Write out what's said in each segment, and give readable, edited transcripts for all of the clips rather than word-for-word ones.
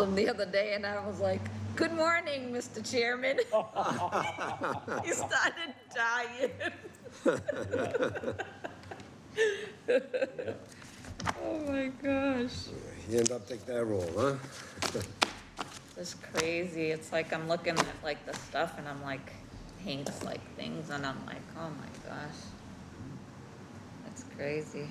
him the other day and I was like, "Good morning, Mr. Chairman." He started dying. Oh my gosh. You end up taking that role, huh? It's crazy. It's like I'm looking at like the stuff and I'm like, paints like things and I'm like, oh my gosh. That's crazy.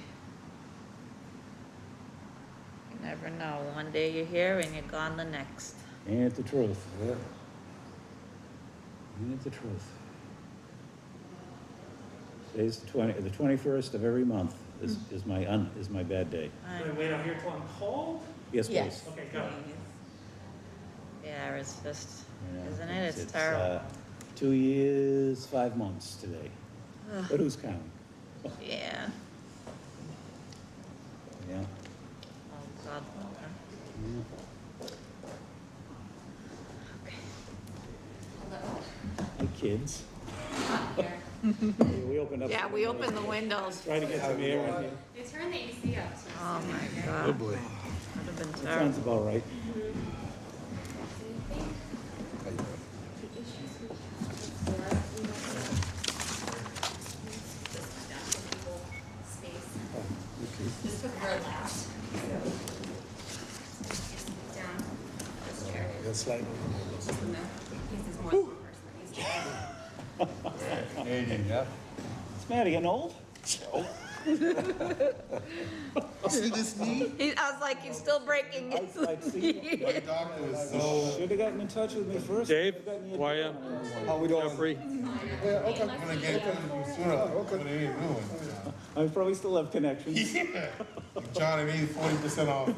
You never know. One day you're here and you're gone the next. Ain't it the truth? Yeah. Ain't it the truth? Today's the 21st of every month is my bad day. Wait out here till I'm cold? Yes, please. Yes. Okay, go. Yeah, it's just, Yeah, isn't it? It's terrible. 2 years, 5 months today. But who's counting? Yeah. Yeah. Oh, God. Okay. Hey, kids. We opened up. Yeah, we opened the windows. Try to get some air in here. They turned the AC up. So Oh my God. Oh, boy. Would have been Sounds terrible. about right. This took her last. Down. This chair. That's like, No. This is more than one person. there you go. What's the matter, getting old? See this knee? I was like, you're still breaking it. I'd see. My doctor was so. Should have gotten in touch with me first. Dave, Should've gotten you a why, deal on that one. How we doing? Jeffrey, Yeah, okay. I'm gonna get it sooner. Okay. What are you doing? I probably still have connections. Yeah. Johnny, me 40% off.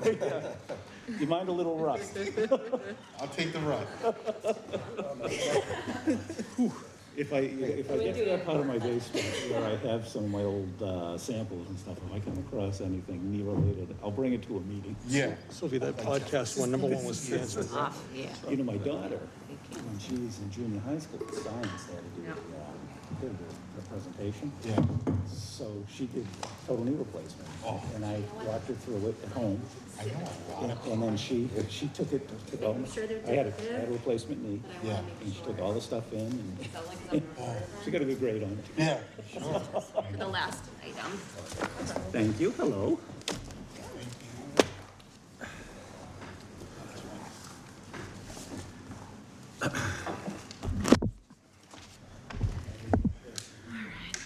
You mind a little rust? I'll take the run. If I get to that part of my basement where I have some of my old samples and stuff, if I come across anything knee related, I'll bring it to a meeting. Yeah. Sylvia, that podcast one, number one was canceled. Off, yeah. You know, my daughter, when she was in junior high school, science, they had to do a presentation. Yeah. So she did total knee replacement. And I walked her through it at home. I know. And then she took it to I had a replacement knee. Yeah. And she took all the stuff in and she got a good grade on it. Yeah, sure. The last item. Thank you, hello.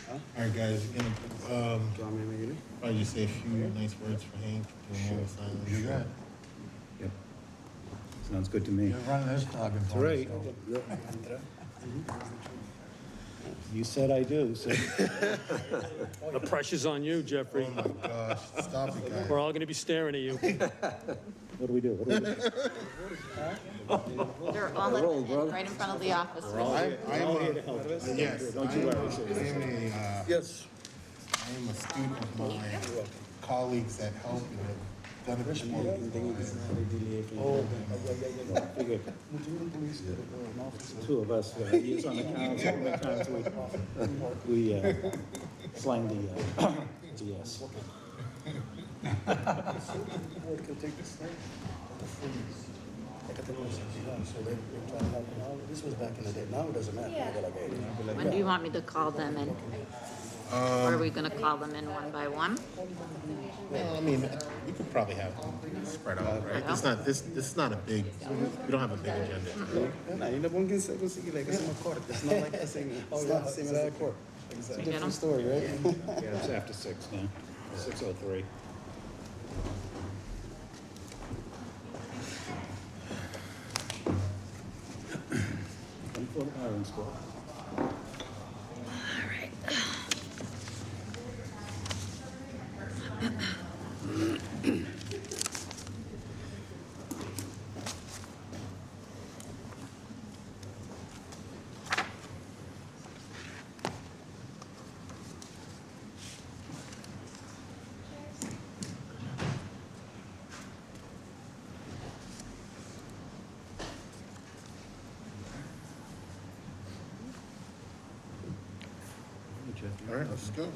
All right, guys, again, I'll just say a few nice words for Hank. You got it. Yep. Sounds good to me. You're running this dog in front right. You said I do, so. The pressure's on you, Jeffrey. Oh my gosh, stop it, guys. We're all gonna be staring at you. What do we do? They're all right in front of the office. I'm here to help. yes, Don't you worry. yes. I am a student of my colleagues that help and have done it before. Figured. Two of us, years on the council, how many times we slang the yes. This was back in the day. Now it doesn't matter. When do you want me to call them in? Or are we gonna call them in one by one? Well, I mean, we could probably have them spread out, right? It's not, this is not a big, we don't have a big agenda. It's not like the same. It's not the same as the court. It's a get 'em? different story, right? Yeah, it's after 6 now, 6:03. Come for the hiring squad. All right. All right, let's go.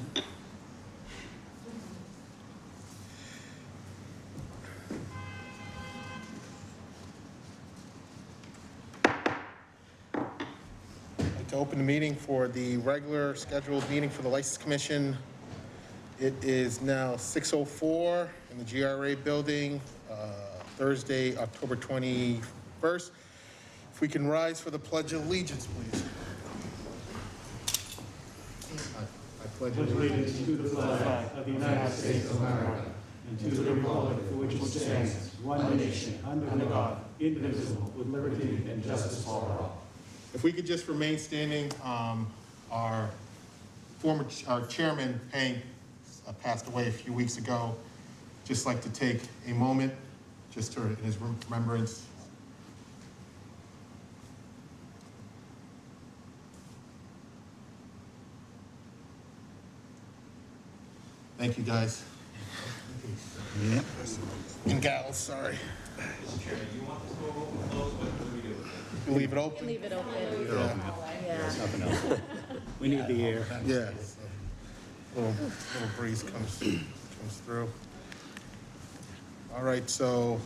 to open the meeting for the regular scheduled meeting for the License Commission. It is now 6:04 in the GRA building, Thursday, October 21st. If we can rise for the Pledge of Allegiance, please. I pledge allegiance To the flag of the United States of America and to the republic for which it stands, one nation, under God, indivisible, with liberty and justice for all. If we could just remain standing, our chairman, Hank, passed away a few weeks ago. Just like to take a moment, just in his remembrance. Thank you, guys. And gals, sorry. Chairman, do you want this door open, closed, what do we do with it? You leave it open? Leave it open. Yeah. Nothing else. We need the air. Yeah. Little breeze comes through. All right, so,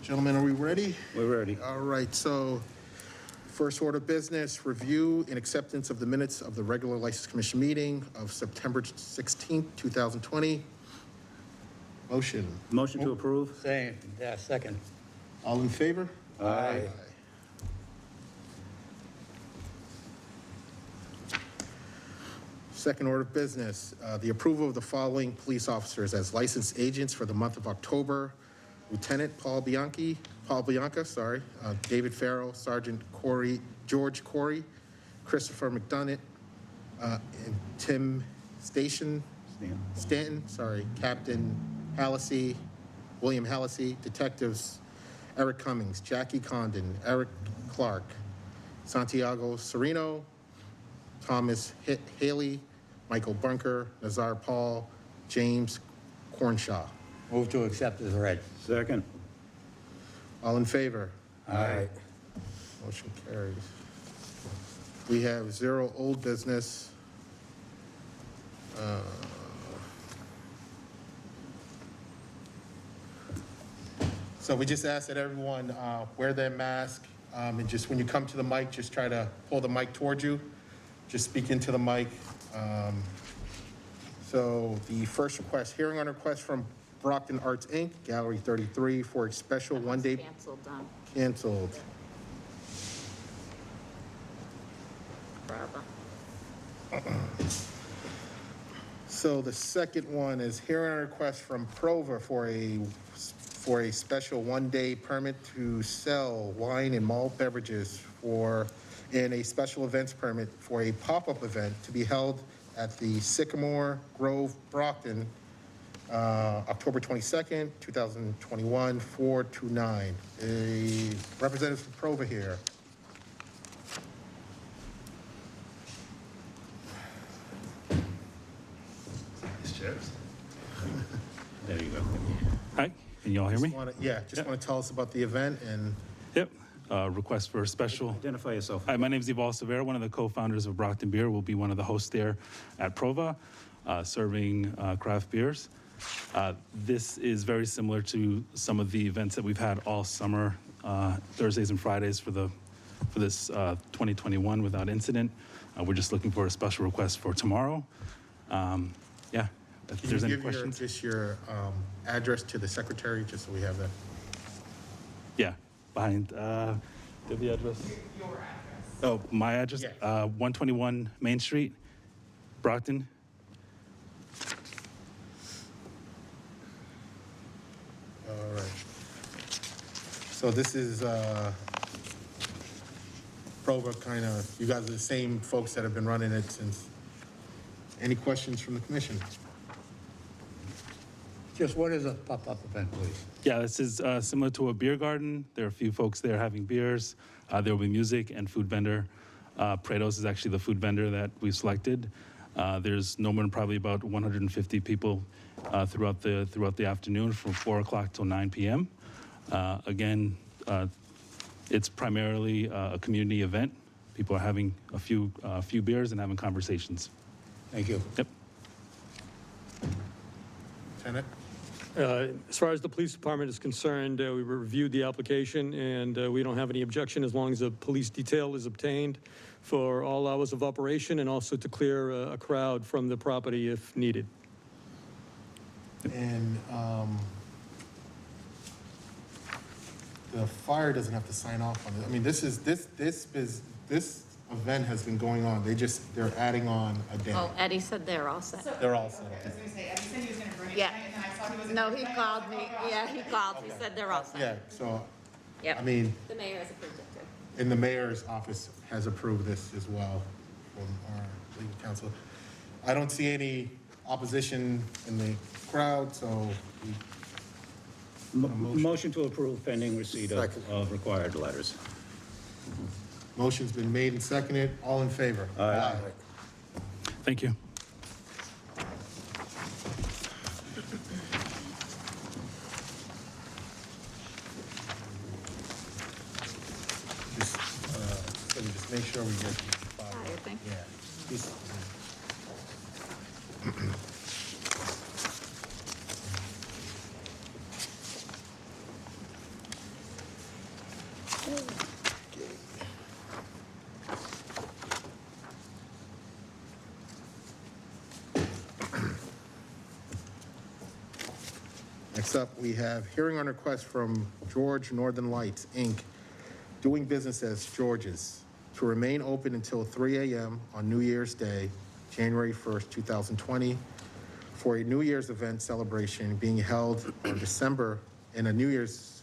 gentlemen, are we ready? We're ready. All right, so first order of business, review and acceptance of the minutes of the regular License Commission meeting of September 16th, 2020. Motion. Motion to approve? Same, yeah, second. All in favor? Aye. Second order of business, the approval of the following police officers as licensed agents for the month of October. Lieutenant Paul Bianca, David Farrell, Sergeant George Corey, Christopher McDonough, and Tim Stanton, Captain Hallisey, William Hallisey, Detectives Eric Cummings, Jackie Condon, Eric Clark, Santiago Sereno, Thomas Haley, Michael Bunker, Nazar Paul, James Cornshaw. Move to accept as read. Second. All in favor? Aye. Motion carries. We have 0 old business. So we just ask that everyone wear their mask, and just when you come to the mic, just try to pull the mic towards you. Just speak into the mic. So the first request, hearing on request from Brockton Arts, Inc., Gallery 33, for a special one-day Canceled, canceled. forever. So the second one is hearing a request from Prova for a special one-day permit to sell wine and malt beverages and a special events permit for a pop-up event to be held at the Sycamore Grove, Brockton, October 22nd, 2021, 4 to 9. A representative from Prova here. There you go. Hi, can you all hear me? Just want to tell us about the event and Yep. Request for a special. Identify yourself. Hi, my name is Yuval Severa, one of the co-founders of Brockton Beer. Will be one of the hosts there at Prova, serving craft beers. This is very similar to some of the events that we've had all summer, Thursdays and Fridays for this 2021 without incident. We're just looking for a special request for tomorrow. Yeah, if there's any questions. Just your address to the secretary, just so we have that. Yeah, behind, the address. Your address. Oh, my address? Yeah. 121 Main Street, Brockton. All right. So this is Prova, kind of, you guys are the same folks that have been running it since. Any questions from the commission? Just what is a pop-up event, please? Yeah, this is similar to a beer garden. There are a few folks there having beers. There will be music and food vendor. Prados is actually the food vendor that we've selected. There's no more than probably about 150 people throughout the afternoon from 4 o'clock till 9 p.m. Again, it's primarily a community event. People are having a few beers and having conversations. Thank you. Yep. Lieutenant? As far as the police department is concerned, we reviewed the application, and we don't have any objection as long as a police detail is obtained for all hours of operation and also to clear a crowd from the property if needed. And the fire doesn't have to sign off on it. I mean, this event has been going on. They're adding on a day. Oh, Eddie said they're all set. They're all set. I was gonna say, Eddie said he was gonna bring it Yeah. tonight, and then I saw he wasn't. No, gonna he bring it, called so me. I was like, Yeah, he called. He said they're all Yeah, set. so, I Yep. mean, The mayor has approved it too. and the mayor's office has approved this as well from our legal counsel. I don't see any opposition in the crowd, so Motion to approve pending receipt of required letters. motion's been made and seconded. All in favor? Aye. Thank you. Just make sure we get these filed. Oh, you think? Yeah. This- Next up, we have hearing on request from George Northern Lights, Inc., doing business as George's, to remain open until 3 a.m. on New Year's Day, January 1st, 2020, for a New Year's event celebration being held on December, and a New Year's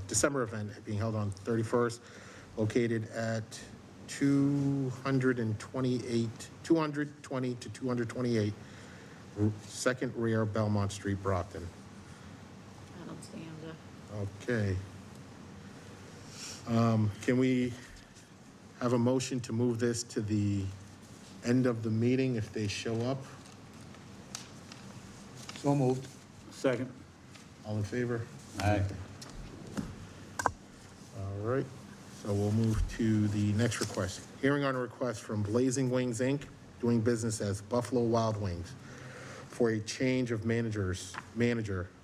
December event being held on 31st, located at 220 to 228 Second Rear Belmont Street, Brockton. I don't see him, Jeff. Okay. Can we have a motion to move this to the end of the meeting if they show up? So moved. Second. All in favor? Aye. All right, so we'll move to the next request. Hearing on a request from Blazing Wings, Inc., doing business as Buffalo Wild Wings, for a change of manager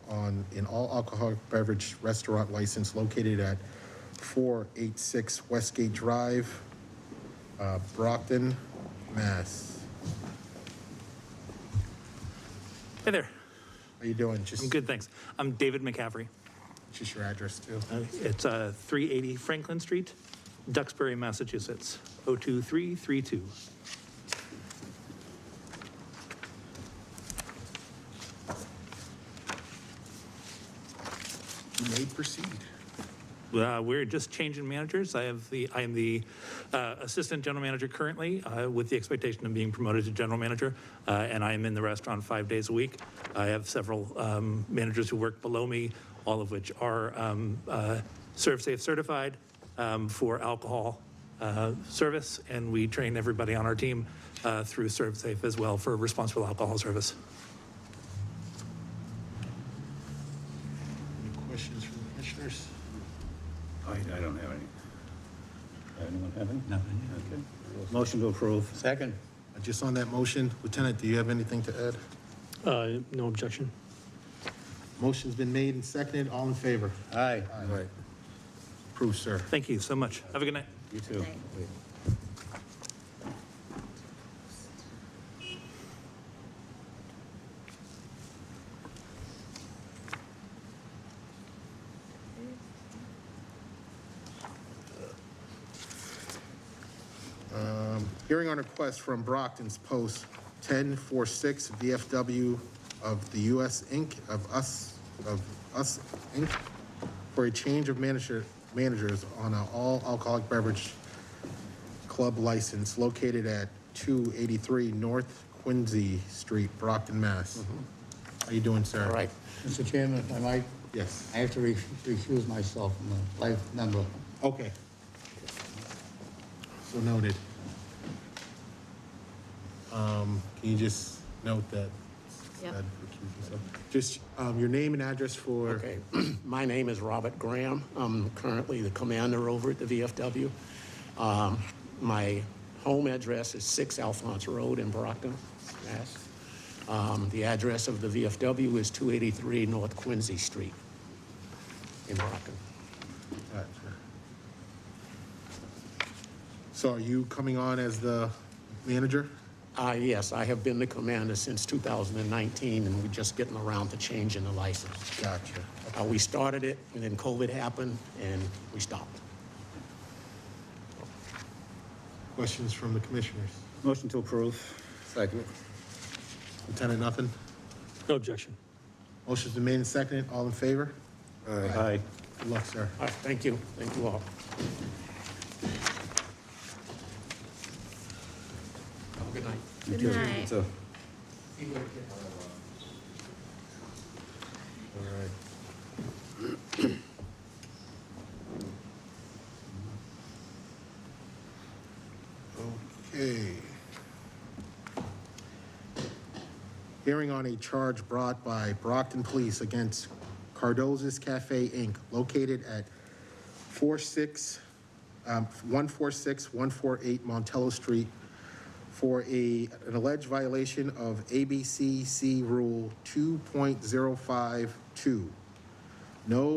on an all-alcoholic beverage restaurant license located at 486 Westgate Drive, Brockton, Mass. Hey there. How you doing? I'm good, thanks. I'm David McCaffrey. Just your address, too. It's 380 Franklin Street, Duxbury, Massachusetts, 02332. You may proceed. We're just changing managers. I am the assistant general manager currently, with the expectation of being promoted to general manager, and I am in the restaurant 5 days a week. I have several managers who work below me, all of which are ServSafe certified for alcohol service, and we train everybody on our team through ServSafe as well for responsible alcohol service. Any questions from the commissioners? I don't have any. Anyone have any? Nothing. Okay. Motion to approve. Second. Just on that motion, Lieutenant, do you have anything to add? No objection. Motion's been made and seconded. All in favor? Aye. Aye. Approved, sir. Thank you so much. Have a good night. You too. Hearing on request from Brockton's Post 1046 VFW of the US Inc. of Us Inc. for a change of managers on an all alcoholic beverage club license located at 283 North Quincy Street, Brockton, Mass. How you doing, sir? All right. Mr. Chairman, if I might, Yes. I have to recuse myself from the life member. Okay. So noted. Can you just note that? Yep. that recuse yourself? Just your name and address for. Okay. My name is Robert Graham. I'm currently the commander over at the VFW. My home address is 6 Alphonse Road in Brockton, Mass. The address of the VFW is 283 North Quincy Street in Brockton. Gotcha. So are you coming on as the manager? Yes, I have been the commander since 2019, and we're just getting around to changing the license. Gotcha. We started it, and then COVID happened, and we stopped. Questions from the commissioners? Motion to approve. Second. Lieutenant, nothing? No objection. Motion's been made and seconded. All in favor? Aye. Good luck, sir. All right, thank you. Thank you all. Have a good night. Good night. So, All right. Okay. Hearing on a charge brought by Brockton Police against Cardoza's Cafe, Inc., located at 146-148 Montero Street, for an alleged violation of ABCC Rule 2.052. No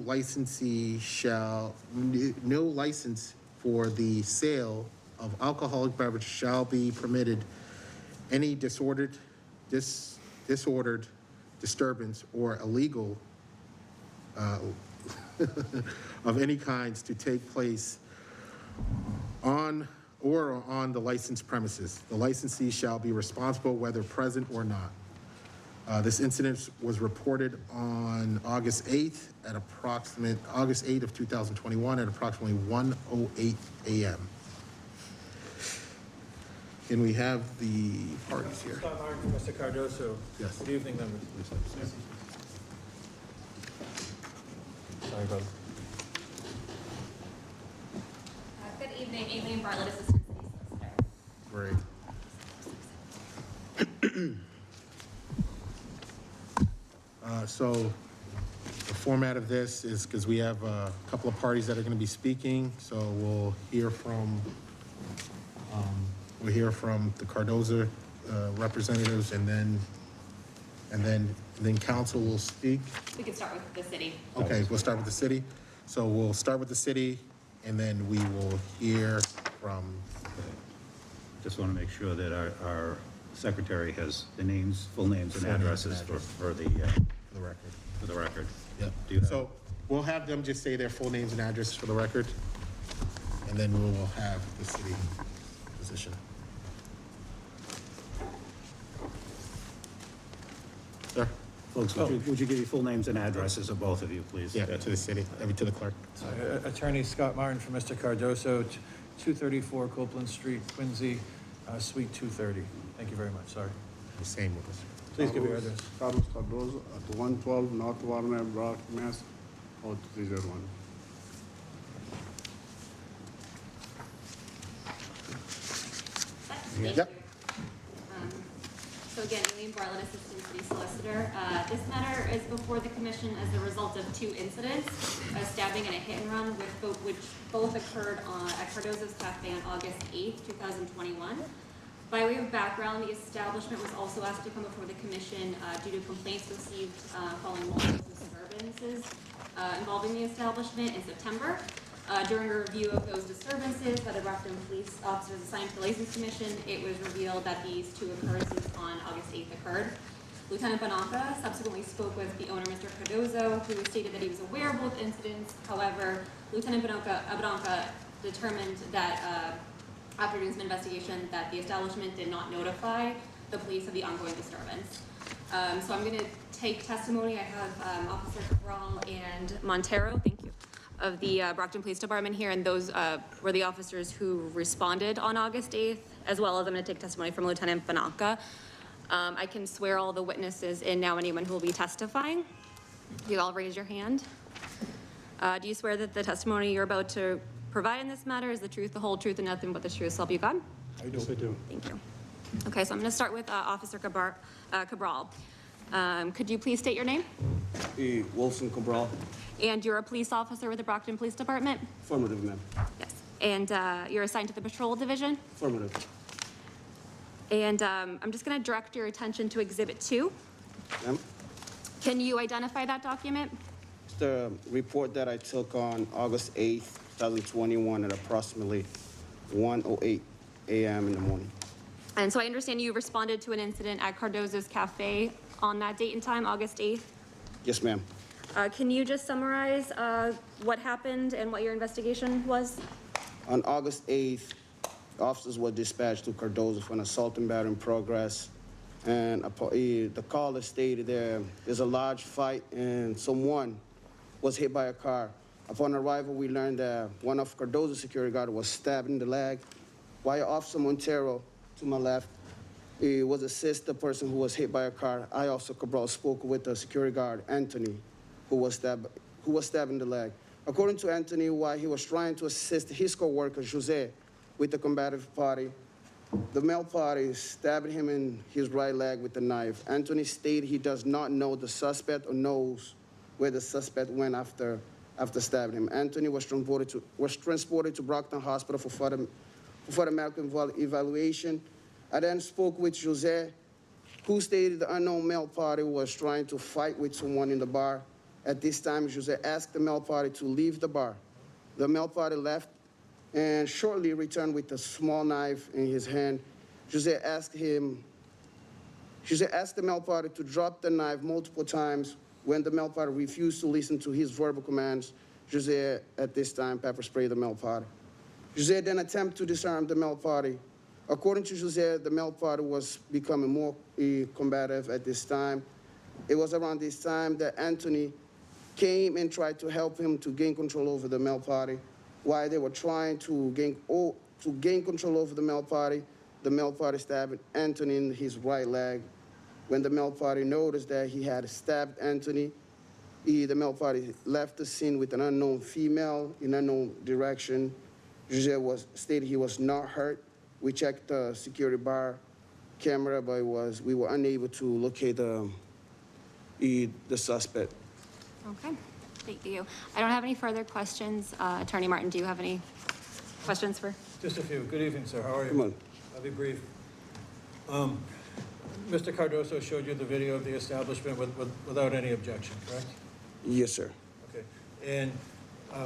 license for the sale of alcoholic beverage shall be permitted. Any disordered, disturbance, or illegal of any kinds to take place on the licensed premises. The licensee shall be responsible whether present or not. This incident was reported on August 8th August 8th of 2021 at approximately 1:08 a.m. Can we have the parties here? Scott Martin for Mr. Cardoso. Yes. Good evening, members. Sorry, brother. Good evening, Aileen Bartlett, Assistant City Solicitor. Great. So the format of this is because we have a couple of parties that are going to be speaking. So we'll hear from the Cardoza representatives, and then council will speak. We can start with the city. Okay, we'll start with the city. So we'll start with the city, and then we will hear from. just want to make sure that our secretary has the names, full names and addresses for the record. For the record. Yep. Do you have- So we'll have them just say their full names and addresses for the record, and then we will have the city position. Sir? Folks, would you give your full names and addresses of both of you, please? Yeah, to the city, to the clerk. Attorney Scott Martin for Mr. Cardoso, 234 Copeland Street, Quincy, Suite 230. Thank you very much, sorry. The same with us. Please give your address. Carlos Cardozo at 112 North Warner, Brockton, Mass. 02301. Thank Yep. you. So again, Aileen Bartlett, Assistant City Solicitor. This matter is before the commission as a result of two incidents, a stabbing and a hit and run, which both occurred at Cardoza's Cafe on August 8th, 2021. By way of background, the establishment was also asked to come before the commission due to complaints received following multiple disturbances involving the establishment in September. During a review of those disturbances by the Brockton police officers assigned to the License Commission, it was revealed that these two occurrences on August 8th occurred. Lieutenant Bananca subsequently spoke with the owner, Mr. Cardozo, who stated that he was aware of both incidents. However, Lieutenant Bananca determined that after doing some investigation that the establishment did not notify the police of the ongoing disturbance. So I'm going to take testimony. I have Officer Cabral and Montero, thank you, of the Brockton Police Department here, and those were the officers who responded on August 8th, as well as I'm going to take testimony from Lieutenant Bananca. I can swear all the witnesses in now, anyone who will be testifying. You all raise your hand. Do you swear that the testimony you're about to provide in this matter is the truth, the whole truth, and nothing but the truth, so help you God? I do. I do. Thank you. Okay, so I'm going to start with Officer Cabral. Could you please state your name? Wilson Cabral. And you're a police officer with the Brockton Police Department? Affirmative, ma'am. Yes. And you're assigned to the Patrol Division? Affirmative. And I'm just going to direct your attention to Exhibit 2. Ma'am? Can you identify that document? It's the report that I took on August 8th, 2021 at approximately 1:08 a.m. in the morning. And so I understand you responded to an incident at Cardozo's Cafe on that date and time, August 8th. Yes, ma'am. Can you just summarize what happened and what your investigation was? On August 8th, officers were dispatched to Cardozo for an assault and battery in progress. And the caller stated there's a large fight and someone was hit by a car. Upon arrival, we learned that one of Cardozo's security guard was stabbed in the leg, while Officer Montero, to my left, was assist the person who was hit by a car. I, Officer Cabral, spoke with the security guard, Anthony, who was stabbed in the leg. According to Anthony, while he was trying to assist his co-worker, Jose, with the combative party, the male party stabbed him in his right leg with a knife. Anthony stated he does not know the suspect or knows where the suspect went after stabbing him. Anthony was transported to Brockton Hospital for further medical evaluation. I then spoke with Jose, who stated the unknown male party was trying to fight with someone in the bar. At this time, Jose asked the male party to leave the bar. The male party left and shortly returned with a small knife in his hand. Jose asked the male party to drop the knife multiple times. When the male party refused to listen to his verbal commands, Jose, at this time, pepper sprayed the male party. Jose then attempted to disarm the male party. According to Jose, the male party was becoming more combative at this time. It was around this time that Anthony came and tried to help him to gain control over the male party. While they were trying to gain control over the male party stabbed Anthony in his right leg. When the male party noticed that he had stabbed Anthony, the male party left the scene with an unknown female in unknown direction. Jose stated he was not hurt. We checked the security bar camera, but we were unable to locate the suspect. Okay, thank you. I don't have any further questions. Attorney Martin, do you have any questions for? Just a few. Good evening, sir. How are you? Come on. I'll be brief. Mr. Cardozo showed you the video of the establishment without any objection, correct? Yes, sir. Okay. And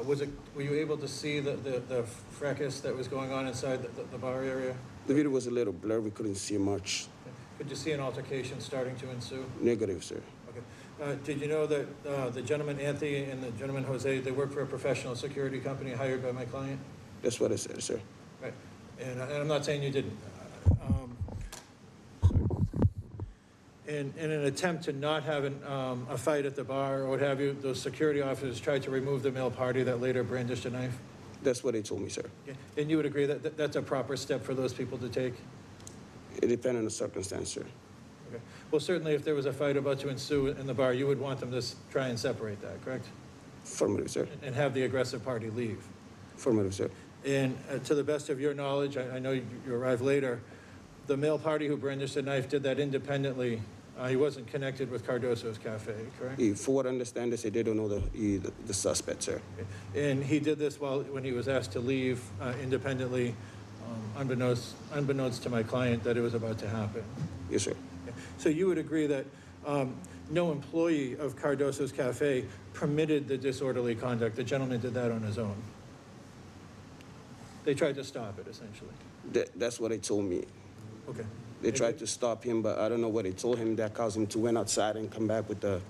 were you able to see the fracas that was going on inside the bar area? The video was a little blurry. We couldn't see much. Okay. Could you see an altercation starting to ensue? Negative, sir. Okay. Did you know that the gentleman Anthony and the gentleman Jose, they work for a professional security company hired by my client? That's what I said, sir. Right. And I'm not saying you didn't. In an attempt to not have a fight at the bar or what have you, those security officers tried to remove the male party that later brandished a knife? That's what they told me, sir. Okay. And you would agree that that's a proper step for those people to take? It depends on the circumstance, sir. Okay. Well, certainly if there was a fight about to ensue in the bar, you would want them to try and separate that, correct? Affirmative, sir. And have the aggressive party leave? Affirmative, sir. And to the best of your knowledge, I know you arrived later, the male party who brandished the knife did that independently. He wasn't connected with Cardozo's Cafe, correct? For what I understand, they say they don't know the suspect, sir. Okay. And he did this when he was asked to leave independently, unbeknownst to my client that it was about to happen. Yes, sir. Okay. So you would agree that no employee of Cardozo's Cafe permitted the disorderly conduct. The gentleman did that on his own. They tried to stop it, essentially. That's what they told me. Okay. They tried to stop him, but I don't know what they told him that caused him to went outside and come back with the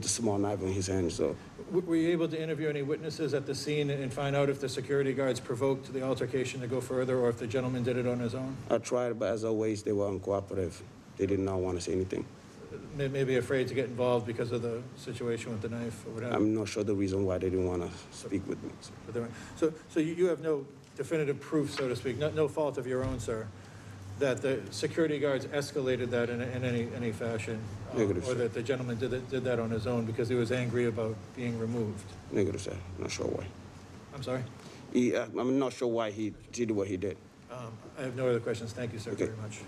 small knife in his hand. So, were you able to interview any witnesses at the scene and find out if the security guards provoked the altercation to go further, or if the gentleman did it on his own? I tried, but as always, they were uncooperative. They did not want to say anything. Maybe afraid to get involved because of the situation with the knife or whatever. I'm not sure the reason why they didn't want to speak with me. So you have no definitive proof, so to speak, no fault of your own, sir, that the security guards escalated that in any fashion, Negative, or sir. that the gentleman did that on his own because he was angry about being removed? Negative, sir. Not sure why. I'm sorry? I'm not sure why he did what he did. I have no other questions. Thank you, sir, Okay. very much.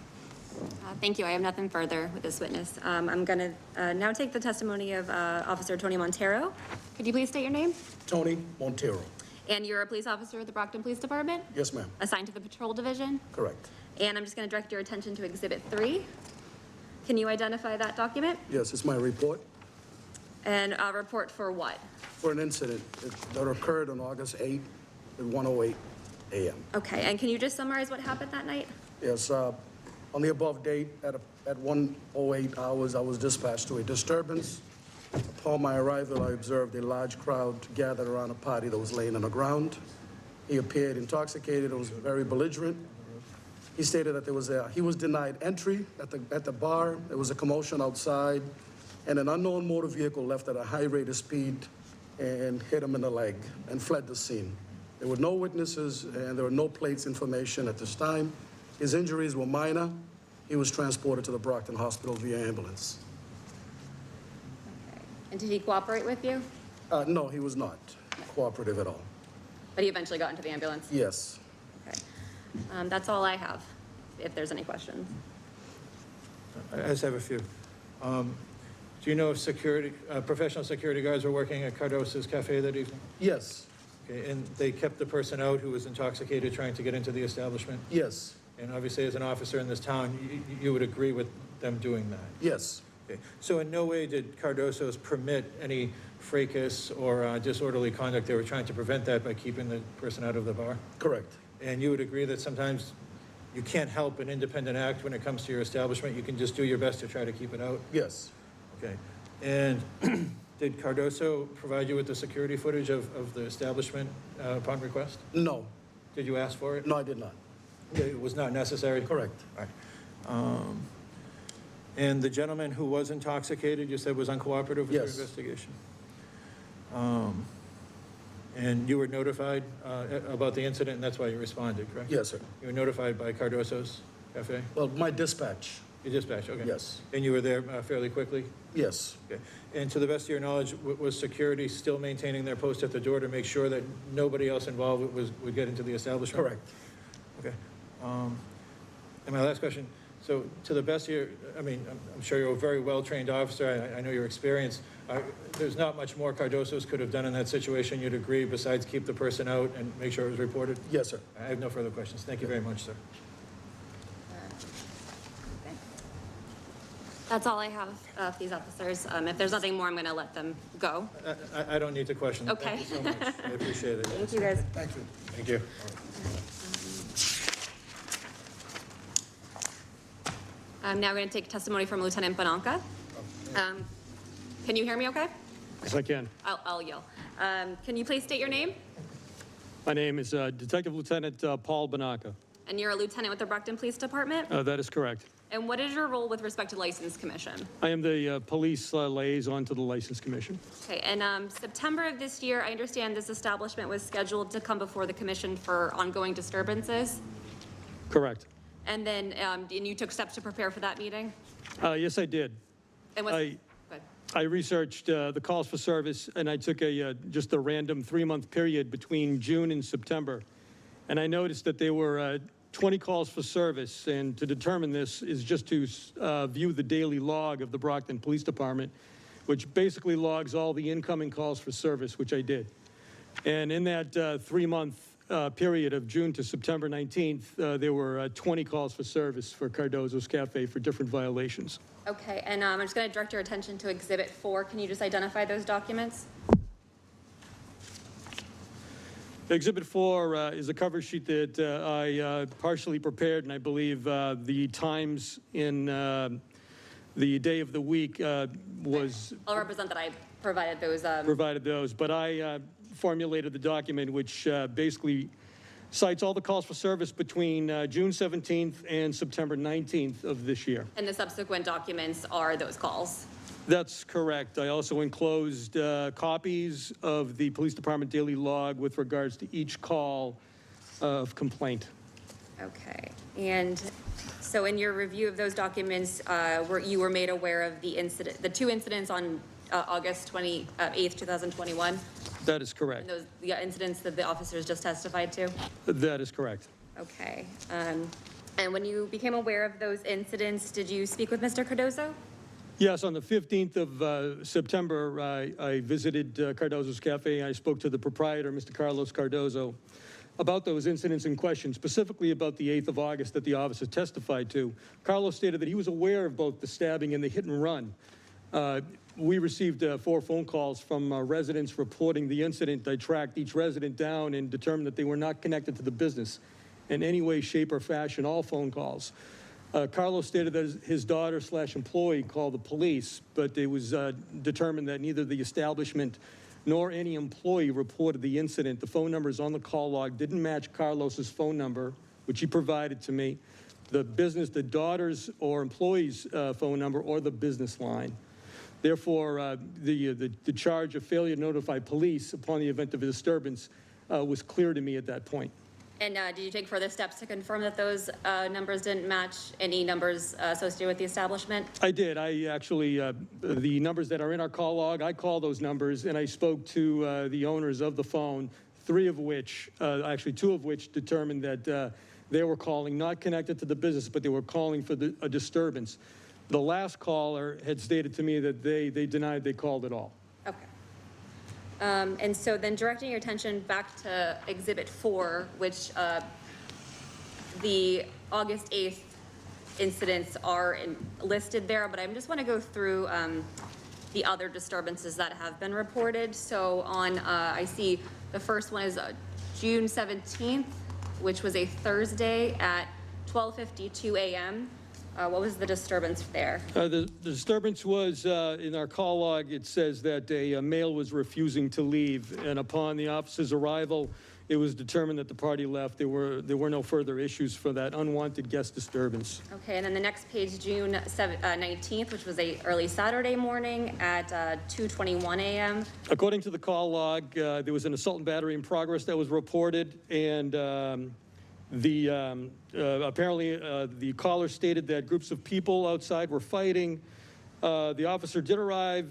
Thank you. I have nothing further with this witness. I'm going to now take the testimony of Officer Tony Montero. Could you please state your name? Tony Montero. And you're a police officer at the Brockton Police Department? Yes, ma'am. Assigned to the Patrol Division? Correct. And I'm just going to direct your attention to Exhibit 3. Can you identify that document? Yes, it's my report And a report for what? for an incident that occurred on August 8th at 1:08 a.m. Okay, and can you just summarize what happened that night? Yes, on the above date, at 1:08 hours, I was dispatched to a disturbance. Upon my arrival, I observed a large crowd gathered around a party that was laying on the ground. He appeared intoxicated and was very belligerent. He stated that he was denied entry at the bar. There was a commotion outside, and an unknown motor vehicle left at a high rate of speed and hit him in the leg and fled the scene. There were no witnesses, and there were no plates information at this time. His injuries were minor. He was transported to the Brockton Hospital via ambulance. Okay. And did he cooperate with you? No, he was not cooperative at all. But he eventually got into the ambulance? Yes. Okay. That's all I have, if there's any questions. I just have a few. Do you know if professional security guards were working at Cardoso's Cafe that evening? Yes. Okay, and they kept the person out who was intoxicated trying to get into the establishment? Yes. And obviously, as an officer in this town, you would agree with them doing that? Yes. Okay. So in no way did Cardoso's permit any fracas or disorderly conduct? They were trying to prevent that by keeping the person out of the bar? Correct. And you would agree that sometimes you can't help an independent act when it comes to your establishment? You can just do your best to try to keep it out? Yes. Okay. And did Cardoso provide you with the security footage of the establishment upon request? No. Did you ask for it? No, I did not. It was not necessary? Correct. All right. And the gentleman who was intoxicated, you said was uncooperative with your Yes. investigation? And you were notified about the incident, and that's why you responded, correct? Yes, sir. You were notified by Cardoso's Cafe? Well, my dispatch. Your dispatch, okay. Yes. And you were there fairly quickly? Yes. Okay. And to the best of your knowledge, was security still maintaining their post at the door to make sure that nobody else involved would get into the establishment? Correct. Okay. And my last question, so to the best of your, I mean, I'm sure you're a very well-trained officer, I know your experience. There's not much more Cardoso's could have done in that situation, you'd agree, besides keep the person out and make sure it was reported? Yes, sir. I have no further questions. Thank you very much, sir. Okay. That's all I have of these officers. If there's nothing more, I'm going to let them go. I don't need to question. Okay. Thank you so much. I appreciate it. Thank you, guys. Thank you. Thank you. I'm now going to take testimony from Lieutenant Bonanca. Can you hear me okay? Yes, I can. I'll yell. Can you please state your name? My name is Detective Lieutenant Paul Banaka. And you're a lieutenant with the Brockton Police Department? That is correct. And what is your role with respect to License Commission? I am the police liaison to the License Commission. Okay, and September of this year, I understand this establishment was scheduled to come before the commission for ongoing disturbances? Correct. And then, and you took steps to prepare for that meeting? Yes, I did. And good. I researched the calls for service, and I took just a random 3-month period between June and September. And I noticed that there were 20 calls for service, and to determine this is just to view the daily log of the Brockton Police Department, which basically logs all the incoming calls for service, which I did. And in that 3-month period of June to September 19th, there were 20 calls for service for Cardoso's Cafe for different violations. Okay, and I'm just going to direct your attention to Exhibit 4. Can you just identify those documents? Exhibit 4 is a cover sheet that I partially prepared, and I believe the times in the day of the week was I'll represent that I provided those. provided those, but I formulated the document which basically cites all the calls for service between June 17th and September 19th of this year. And the subsequent documents are those calls. That's correct. I also enclosed copies of the police department daily log with regards to each call of complaint. Okay, and so in your review of those documents, you were made aware of the 2 incidents on August 28th, 2021? That is correct. And those the incidents that the officers just testified to? That is correct. Okay, and when you became aware of those incidents, did you speak with Mr. Cardoso? Yes, on the 15th of September, I visited Cardoso's Cafe. I spoke to the proprietor, Mr. Carlos Cardozo. about those incidents in question, specifically about the 8th of August that the officer testified to. Carlos stated that he was aware of both the stabbing and the hit and run. We received 4 phone calls from residents reporting the incident. I tracked each resident down and determined that they were not connected to the business in any way, shape, or fashion, all phone calls. Carlos stated that his daughter/employee called the police, but it was determined that neither the establishment nor any employee reported the incident. The phone numbers on the call log didn't match Carlos's phone number, which he provided to me, the daughter's or employee's phone number, or the business line. Therefore, the charge of failure to notify police upon the event of a disturbance was clear to me at that point. And did you take further steps to confirm that those numbers didn't match any numbers associated with the establishment? I did. I actually, the numbers that are in our call log, I called those numbers, and I spoke to the owners of the phone, 3 of which, actually 2 of which determined that they were calling not connected to the business, but they were calling for a disturbance. The last caller had stated to me that they denied they called at all. Okay. And so then directing your attention back to Exhibit 4, which the August 8th incidents are listed there, but I just want to go through the other disturbances that have been reported. So on, I see the first one is June 17th, which was a Thursday at 12:52 a.m. What was the disturbance there? The disturbance was, in our call log, it says that a male was refusing to leave, and upon the officer's arrival, it was determined that the party left. There were no further issues for that unwanted guest disturbance. Okay, and then the next page, June 19th, which was a early Saturday morning at 2:21 a.m. According to the call log, there was an assault and battery in progress that was reported, and apparently the caller stated that groups of people outside were fighting. The officer did arrive